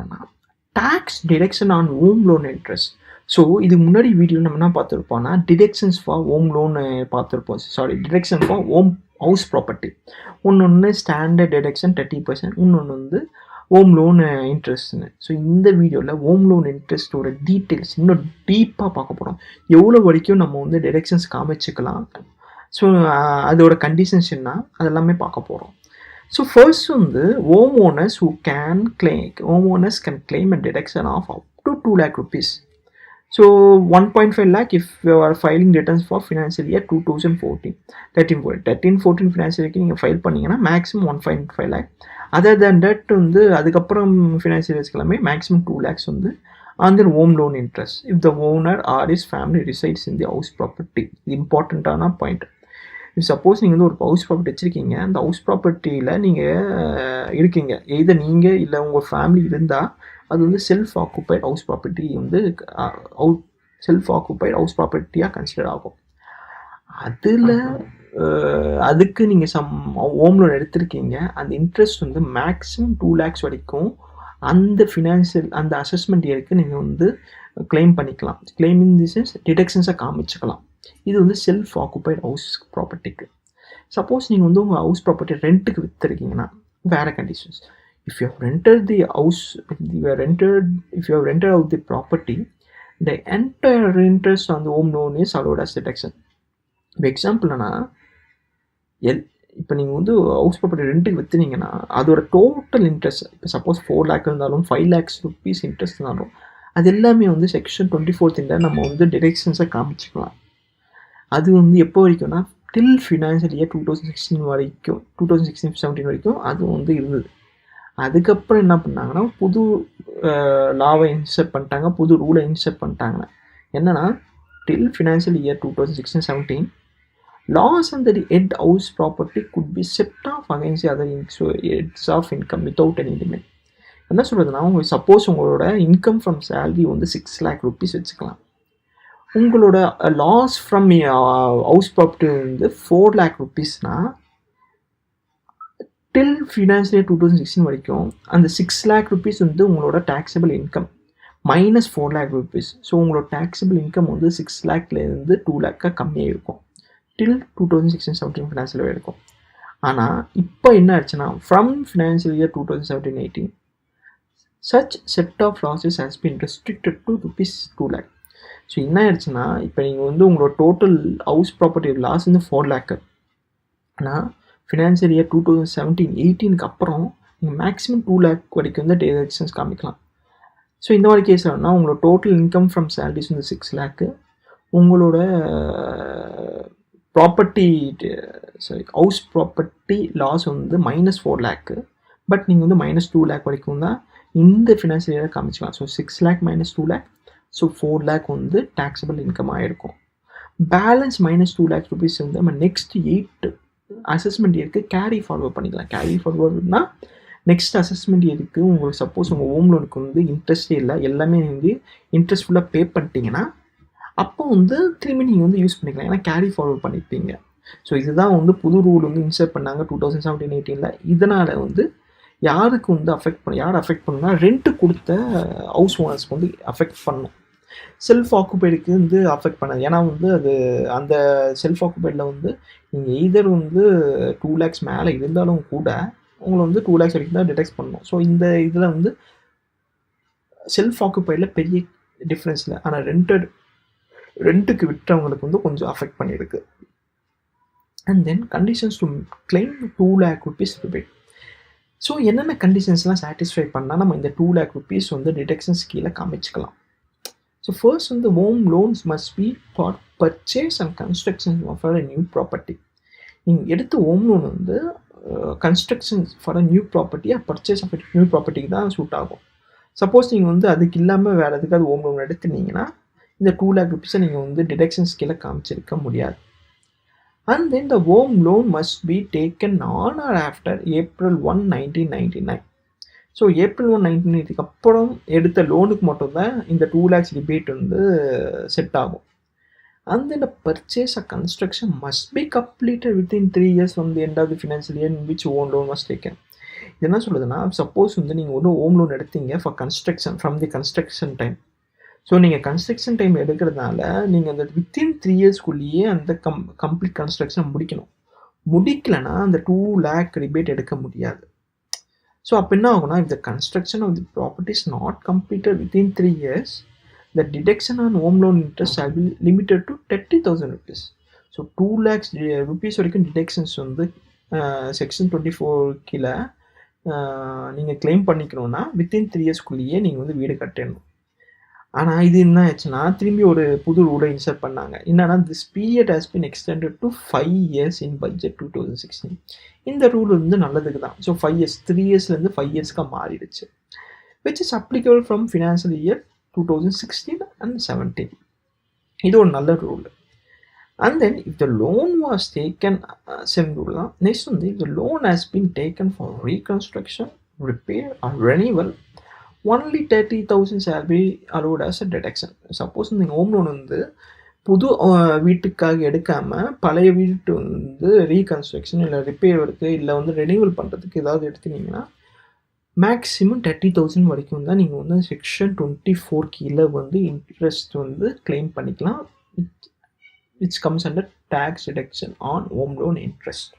போகிறோன்னா tax deduction on home loan interest. So இது முன்னாடி வீடியோவில் நம்ம என்ன பார்த்துருப்போம்னா டிடக்ஷன்ஸ் ஃபார் ஹோம் லோனு பார்த்துருப்போம். Deduction for house property. ஒன்று ஸ்டாண்டர்ட் டிடக்ஷன் 30%, இன்னொன்று வந்து ஹோம் லோன் இன்ட்ரெஸ்ட்னு. ஸோ இந்த வீடியோவில் ஹோம் லோன் இன்ட்ரெஸ்ட்டோட டீட்டெயில்ஸ் இன்னும் டீப்பாக பார்க்க போகிறோம். எவ்வளோ வரைக்கும் நம்ம வந்து டிடக்ஷன்ஸ் காமிச்சிக்கலாம், ஸோ அதோட கண்டிஷன்ஸ் என்ன, அதெல்லாமே பார்க்க போகிறோம். ஸோ ஃபர்ஸ்ட் வந்து homeowners can claim a deduction of up to 2 lakh rupees. So 1.5 lakh if you are filing returns for financial year 2014. 13-14 financial year நீங்கள் ஃபைல் பண்ணிங்கன்னா maximum 1.5 lakh. Other than that வந்து அதுக்கப்புறம் financial இயர்ஸ்க்கு எல்லாமே maximum 2 lakhs வந்து on their home loan interest if the owner or his family resides in the house property. இம்பார்ட்டண்ட்டான point. இப்போ suppose நீங்கள் வந்து ஒரு ஹவுஸ் ப்ராப்பர்ட்டி வச்சுருக்கீங்க, அந்த ஹவுஸ் ப்ராப்பர்ட்டியில் நீங்கள் இருக்கீங்க, எய்தர் நீங்கள் இல்லை உங்கள் ஃபேமிலி இருந்தால் அது வந்து செல்ஃப் ஆக்குபைட் ஹவுஸ் ப்ராப்பர்ட்டி வந்து செல்ஃப் ஆக்குபைட் ஹவுஸ் ப்ராப்பர்ட்டியாக கன்சிடர் ஆகும். அதில் அதுக்கு நீங்கள் ஹோம் லோன் எடுத்திருக்கீங்க, அந்த இன்ட்ரெஸ்ட் வந்து மேக்ஸிமம் 2 lakhs வரைக்கும் அந்த அந்த அசஸ்மெண்ட் இயருக்கு நீங்கள் வந்து கிளைம் பண்ணிக்கலாம். கிளைம் இன் தி சென்ஸ் டிடக்ஷன்ஸை காமிச்சிக்கலாம். இது வந்து செல்ஃப் ஆக்குபைட் ஹவுஸ் ப்ராப்பர்ட்டிக்கு. சப்போஸ் நீங்கள் வந்து உங்கள் ஹவுஸ் ப்ராப்பர்ட்டி ரெண்ட்டுக்கு விற்றுருக்கீங்கன்னா வேறு conditions. If you have rented the house, if you have rented out the property, the entire interest on the home loan is allot as deduction. இப்போ எக்ஸாம்பிள்னா இப்போ நீங்கள் வந்து ஹவுஸ் ப்ராப்பர்ட்டி ரெண்ட்டுக்கு விற்றுனீங்கன்னா அதோட டோட்டல் இன்ட்ரெஸ்ட், இப்போ சப்போஸ் 4 lakh இருந்தாலும் 5 lakhs rupees interest இருந்தாலும் அது எல்லாமே வந்து செக்ஷன் 24 நம்ம வந்து டிடக்ஷன்ஸை காமிச்சிக்கலாம். அது வந்து எப்போ வரைக்கும்னா டில் ஃபினான்ஷியல் இயர் 2016 வரைக்கும், 2016-17 வரைக்கும் அது வந்து இருந்தது. அதுக்கப்புறம் என்ன பண்ணாங்கன்னா புது லாவை இன்செர்ட் பண்ணிட்டாங்க, புது ரூலை இன்செர்ட் பண்ணிட்டாங்க. என்னன்னா டில் financial year 2016-17 laws under the head house property could be set off against the other heads of income without any limit. என்ன சொல்கிறதுனா, உங்களுக்கு சப்போஸ் உங்களோட இன்கம் ஃப்ரம் சேலரி வந்து 6 lakh rupees வச்சுக்கலாம், உங்களோட லாஸ் ஃப்ரம் ஹவுஸ் ப்ராப்பர்ட்டி வந்து 4 lakh rupeesனா டில் financial year 2016 வரைக்கும் அந்த 6 lakh rupees வந்து உங்களோட taxable income minus 4 lakh rupees. So உங்களோட டேக்ஸபிள் இன்கம் வந்து 6 lakhலேருந்து 2 lakh கம்மியாக இருக்கும் டில் 2016-17 ஃபினான்ஷியல் இயர் இருக்கும். ஆனால் இப்போ என்ன ஆச்சுன்னா from financial year 2017-18 such set of losses has been restricted to rupees 2 lakh. So என்ன ஆயிடுச்சுன்னா இப்போ நீங்கள் வந்து உங்களோட டோட்டல் ஹவுஸ் ப்ராப்பர்ட்டி லாஸ் வந்து 4 lakh. ஆனால் ஃபினான்ஷியல் இயர் 2017-18 அப்புறம் நீங்கள் மேக்ஸிமம் 2 lakh வரைக்கும் வந்து டிடக்ஷன்ஸ் காமிக்கலாம். ஸோ இந்த மாதிரி கேஸ்லன்னா உங்களோட டோட்டல் இன்கம் ஃப்ரம் சேலரிஸ் வந்து 6 lakh, உங்களோட ப்ராப்பர்ட்டி ஹவுஸ் ப்ராப்பர்ட்டி லாஸ் வந்து மைனஸ் 4 lakh, பட் நீங்கள் வந்து மைனஸ் 2 lakh வரைக்கும் தான் இந்த ஃபினான்ஷியல் இயரை காமிச்சிக்கலாம். So 6 lakh minus 2 lakh, so 4 lakh வந்து டேக்ஸபிள் இன்கம் ஆகிருக்கும். பேலன்ஸ் மைனஸ் 2 lakh rupees வந்து நம்ம நெக்ஸ்ட் 8 அசஸ்மெண்ட் இயருக்கு கேரி ஃபார்வர்ட் பண்ணிக்கலாம். கேரி ஃபார்வர்ட்னா நெக்ஸ்ட் அசஸ்மெண்ட் இயருக்கு உங்களுக்கு சப்போஸ் உங்கள் ஹோம் லோனுக்கு வந்து இன்ட்ரெஸ்டே இல்லை, எல்லாமே வந்து இன்ட்ரெஸ்ட் ஃபுல்லாக பே பண்ணிட்டீங்கன்னா அப்போ வந்து திரும்பி நீங்கள் வந்து யூஸ் பண்ணிக்கலாம், ஏன்னா கேரி ஃபார்வர்ட் பண்ணியிருப்பீங்க. ஸோ இதுதான் வந்து புது ரூல் வந்து இன்சர்ட் பண்ணாங்க 2017-18. இதனால் வந்து யாருக்கு வந்து யார் அஃபெக்ட் பண்ணுன்னா ரெண்ட்டு கொடுத்த ஹவுஸ் ஓனர்ஸ்க்கு வந்து அஃபெக்ட் பண்ணும். செல்ஃப் ஆக்குபைடுக்கு வந்து அஃபெக்ட் பண்ணாது. ஏன்னா வந்து அது அந்த செல்ஃப் ஆக்குபைடில் வந்து நீங்கள் எய்தர் வந்து 2 lakhs மேலே இருந்தாலும் கூட உங்களை வந்து 2 lakhs வரைக்கும் தான் டிடெக்ட் பண்ணணும். ஸோ இந்த இதில் வந்து செல்ஃப் ஆக்குபைடில் பெரிய டிஃப்ரென்ஸ் இல்லை, ஆனால் ரெண்ட்டுக்கு விட்டவங்களுக்கு வந்து கொஞ்சம் அஃபெக்ட் பண்ணியிருக்கு. And then conditions to claim 2 lakh rupees rebate. So என்னென்ன கண்டிஷன்ஸ்லாம் சாட்டிஸ்ஃபை பண்ணால் நம்ம இந்த 2 lakh rupees வந்து டிடக்ஷன்ஸ் கீழே காமிச்சிக்கலாம். ஸோ ஃபர்ஸ்ட் வந்து home loans must be for purchase and construction for a new property. நீங்கள் எடுத்த ஹோம் லோன் வந்து construction for a new property purchase of new ப்ராப்பர்ட்டிக்கு தான் சூட் ஆகும். சப்போஸ் நீங்கள் வந்து அதுக்கு இல்லாமல் வேறு எதுக்காவது ஹோம் லோன் எடுத்துனீங்கன்னா இந்த 2 lakh rupees நீங்கள் வந்து டிடக்ஷன்ஸ் கீழே காமிச்சிருக்க முடியாது. And then the home loan must be taken on or after April 1, 1999. So April 1, 1990 அப்புறம் எடுத்த லோனுக்கு மட்டும்தான் இந்த 2 lakhs ரிபேட் வந்து செட் ஆகும். And then the purchase or construction must be completed within 3 years from the end of the financial year in which home loan was taken. என்ன சொல்லுதுன்னா, suppose வந்து நீங்க வந்து ஹோம் லோன் எடுத்தீங்க for construction from the construction time. So நீங்கள் construction time எடுக்கிறதுனால நீங்கள் அந்த வித்தின் 3 இயர்ஸ்க்குள்ளேயே அந்த கம்ப்ளீட் கன்ஸ்ட்ரக்ஷனை முடிக்கணும். முடிக்கலைன்னா அந்த 2 lakh ரிபேட் எடுக்க முடியாது. ஸோ அப்போ என்ன ஆகும்னா, if the construction of the property is not completed within 3 years, the deduction on home loan interest shall be limited to 30,000 rupees. So 2 lakhs rupees வரைக்கும் டிடக்ஷன்ஸ் வந்து செக்ஷன் 24 கீழே நீங்கள் கிளைம் பண்ணிக்கணும்னா வித்தின் 3 இயர்ஸ்க்குள்ளேயே நீங்கள் வந்து வீடு கட்டிடணும். ஆனால் இது என்ன ஆச்சுன்னா, திரும்பி ஒரு புது ரூலை இன்சர்ட் பண்ணாங்க. என்னன்னா, this period has been extended to 5 years in budget 2016. இந்த ரூல் வந்து நல்லதுக்கு தான். ஸோ 5 years 3 இயர்ஸ்லேருந்து 5 இயர்ஸ்க்காக மாறிடுச்சு. Which is applicable from financial year 2016 and 17. இது ஒரு நல்ல rule. And then if the loan was taken same rule தான். நெக்ஸ்ட் வந்து if the loan has been taken for reconstruction, repair or renewal, only 30,000 shall be allowed as a deduction. Suppose நீங்கள் home loan வந்து புது வீட்டுக்காக எடுக்காமல் பழைய வீட்டு வந்து ரீகன்ஸ்ட்ரக்ஷன் இல்லை ரிப்பேர் ஒர்க்கு இல்லை வந்து ரெனிவல் பண்ணுறதுக்கு ஏதாவது எடுத்துனீங்கன்னா மேக்ஸிமம் 30,000 வரைக்கும் தான் நீங்கள் வந்து செக்ஷன் 24 கீழே வந்து இன்ட்ரெஸ்ட் வந்து கிளைம் பண்ணிக்கலாம், which comes under tax deduction on home loan interest.